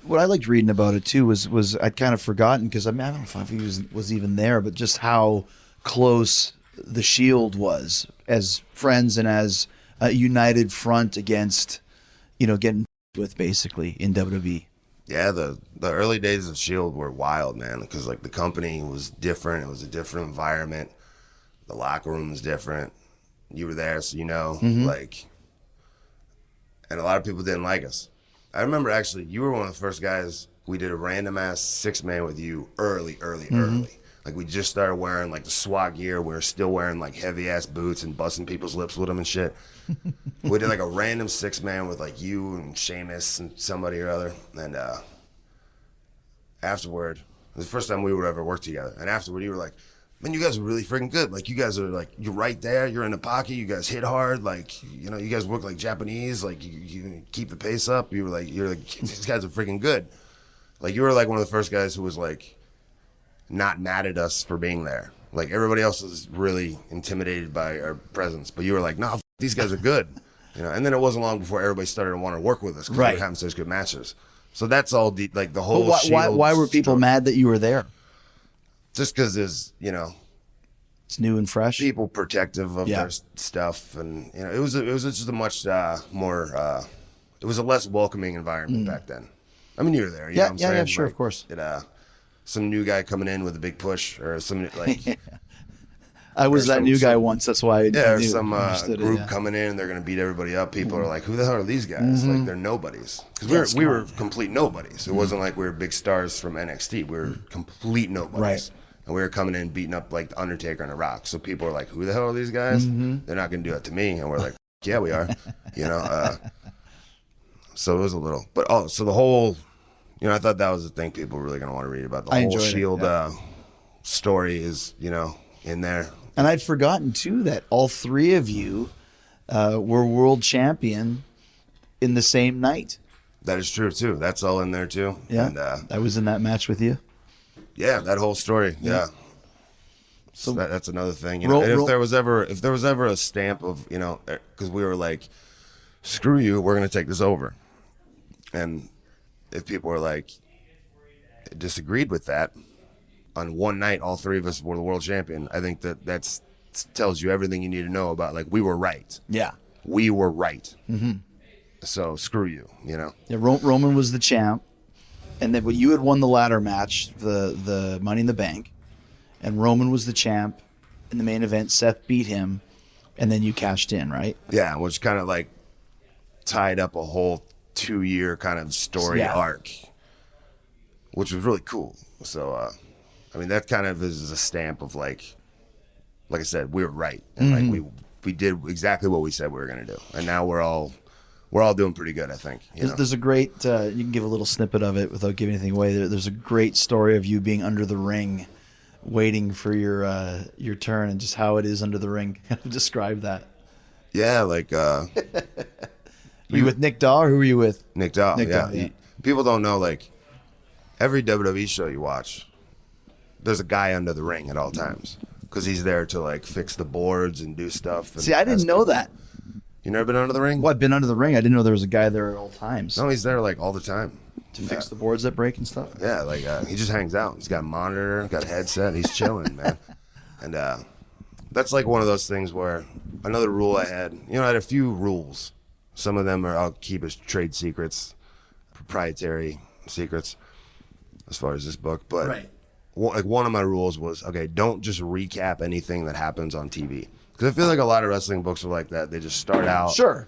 what I liked reading about it too was I'd kind of forgotten because I don't know if he was even there, but just how close the Shield was as friends and as a united front against, getting with basically in WWE. Yeah, the early days of Shield were wild, man, because like the company was different. It was a different environment. The locker room was different. You were there, so and a lot of people didn't like us. I remember actually, you were one of the first guys. We did a random ass 6-man with you early. Like we just started wearing like the SWAT gear. We were still wearing like heavy ass boots and busting people's lips with them and shit. We did like a random 6-man with like you and Sheamus and somebody or other. And afterward, it was the first time we would ever work together. And afterward, you were like, man, you guys are really freaking good. Like you guys are like, you're right there. You're in the pocket. You guys hit hard. Like, you guys work like Japanese. Like you keep the pace up. You're like, these guys are freaking good. Like you were like one of the first guys who was like not mad at us for being there. Like everybody else was really intimidated by our presence, but you were like, no, these guys are good. And then it wasn't long before everybody started to want to work with us because we were having such good matches. So that's all the whole. Why were people mad that you were there? Just because there's, it's new and fresh. People protective of their stuff, and it was just a much more. It was a less welcoming environment back then. I mean, you were there. You know what I'm saying? Yeah, sure, like, of course. Some new guy coming in with a big push, or some like. I was that new guy once. That's why. Or some group coming in, and they're gonna beat everybody up. People are like, "Who the hell are these guys?" Like they're nobodies because we were complete nobodies. It wasn't like we were big stars from NXT. We were complete nobodies. Right. And we were coming in beating up like The Undertaker and The Rock. So people are like, who the hell are these guys? They're not going to do that to me. And we're like, yeah, we are. So it was a little. But so the whole, I thought that was the thing people were really going to want to read about. The whole Shield story is, in there. And I'd forgotten, too, that all three of you were world champion in the same night. That is true, too. That's all in there, too. Yeah, and, I was in that match with you. Yeah, that whole story. Yeah. So that's another thing. And if there was ever a stamp of, because we were like, screw you, we're gonna take this over. And if people were like disagreed with that, on one night all three of us were the world champion, I think that tells you everything you need to know about like we were right. Yeah. We were right. So screw you, Yeah, Roman was the champ. And then you had won the ladder match, the Money in the Bank, and Roman was the champ in the main event. Seth beat him, and then you cashed in, right? Yeah, which kind of like tied up a whole 2-year kind of story arc, which was really cool. So, I mean, that kind of is a stamp of like I said, we were right, and like we did exactly what we said we were going to do, and now we're all doing pretty good, I think. There's a great, you can give a little snippet of it without giving anything away. There's a great story of you being under the ring, waiting for your turn, and just how it is under the ring. Describe that. Yeah, like... were you with Nick Daw, or who were you with? Nick Daw, yeah. People don't know, like, every WWE show you watch, there's a guy under the ring at all times. Because he's there to, like, fix the boards and do stuff. And see, I didn't know that. You never been under the ring? Well, I've been under the ring. I didn't know there was a guy there at all times. No, he's there like all the time. To fix the boards that break and stuff? Yeah, like he just hangs out. He's got a monitor, got a headset. He's chilling, man. And that's like one of those things where another rule I had, I had a few rules. Some of them I'll keep as trade secrets, proprietary secrets as far as this book. But like one of my rules was, okay, don't just recap anything that happens on TV. Because I feel like a lot of wrestling books are like that. They just start out. Sure.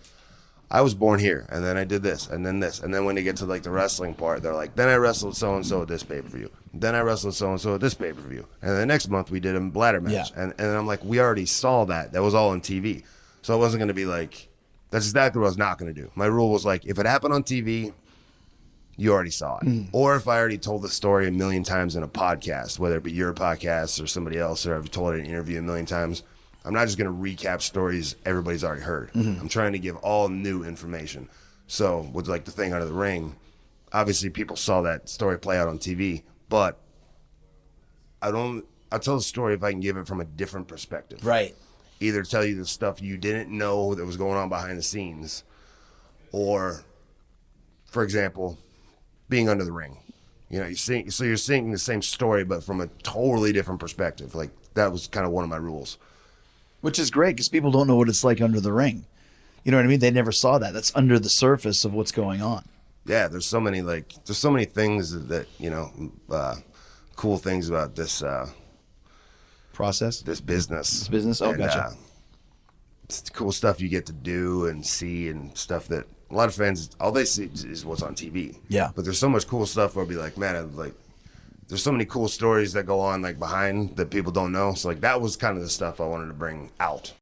I was born here, and then I did this, and then this. And then when they get to like the wrestling part, they're like, then I wrestled so-and-so at this pay-per-view. Then I wrestled so-and-so at this pay-per-view. And the next month we did a ladder match. Yeah. And I'm like, we already saw that. That was all on TV. So I wasn't going to be like, that's exactly what I was not going to do. My rule was like, if it happened on TV, you already saw it. Or if I already told the story a million times in a podcast, whether it be your podcast or somebody else, or I've told it in an interview a million times, I'm not just going to recap stories everybody's already heard. I'm trying to give all new information. So with like the thing under the ring, obviously people saw that story play out on TV, but I'll tell the story if I can give it from a different perspective. Right. Either tell you the stuff you didn't know that was going on behind the scenes, or, for example, being under the ring. You know, you're seeing the same story, but from a totally different perspective. Like, that was kind of one of my rules. Which is great because people don't know what it's like under the ring. You know what I mean? They never saw that. That's under the surface of what's going on. Yeah, there's so many things that cool things about this Process? this business. This business? Oh, gotcha. It's cool stuff you get to do and see, and stuff that a lot of fans, all they see is what's on TV. Yeah. But there's so much cool stuff where I'll be like, man, there's so many cool stories that go on like behind that people don't know. So like that was kind of the stuff I wanted to bring out.